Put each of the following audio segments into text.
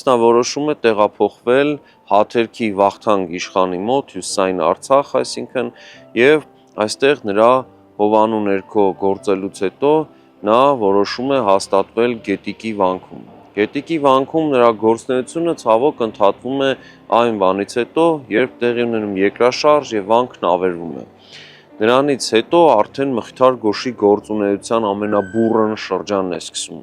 նա որոշում է տեղափոխվել Հաթերքի Վախթանգ իշխանի մոտ Հյուսիսային Արցախ, այսինքն, եւ այստեղ նրա հովանու ներքո գործելուց հետո նա որոշում է հաստատվել Գետիկի վանքում։ Գետիկի վանքում նրա գործունեությունը ցավոք ընդհատվում է այն բանից հետո, երբ տեղի ունենում երկրաշարժ եւ վանքն ավերվում է։ Նրանից հետո արդեն Մխիթար Գոշի գործունեության ամենաբուրըն շրջանն է սկսում։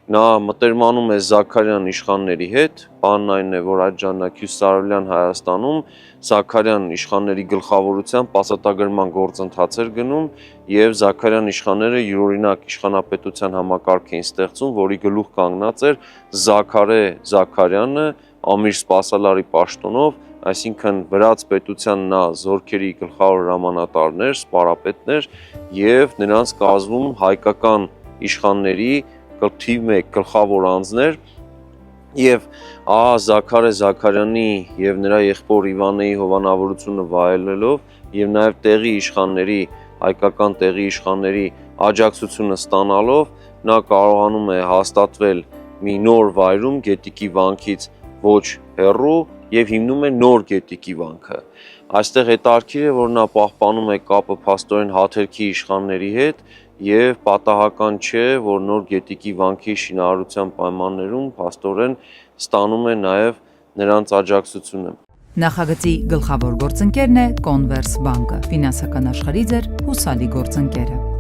Նա մտերմանում է Զաքարյան իշխանների հետ, բանն այն է, որ այդ ժամանակ Հյուսիսարևելյան Հայաստանում Զաքարյան իշխանների գլխավորությամբ ազատագրման գործընթաց էր գնում եւ Զաքարյան իշխանները յուրօրինակ իշխանապետության համակարգ էին ստեղծում, որի գլուխ կանգնած էր Զաքարե Զաքարյանը, Ամիր Սպասալարի պաշտոնով, այսինքն Վրաց պետության նա զորքերի գլխավոր հրամանատարներ, սպարապետներ եւ նրանց կազմում հայկական իշխանների թիվ 1 գլխավոր անձներ եւ Զաքարե Զաքարյանի եւ նրա եղբոր Իվանեի հովանավորությունը վայելելով եւ նաեւ տեղի իշխանների, հայկական տեղի իշխանների աջակցությունը ստանալով նա կարողանում է հաստատվել մի նոր վայրում Գետիկի վանքից ոչ հեռու եւ հիմնում է նոր Գետիկի վանքը։ Այստեղ հետաքրքիր է, որ նա պահպանում է կապը փաստորեն Հաթերքի իշխանների հետ եւ պատահական չէ, որ նոր Գետիկի վանքի շինարարության պայմաններում փաստորեն ստանում է նաեւ նրանց աջակցությունը։ Նախագծի գլխավոր գործընկերն է Կոնվերս բանկը, ֆինանսական աշխարհի ձեր հուսալի գործընկերը։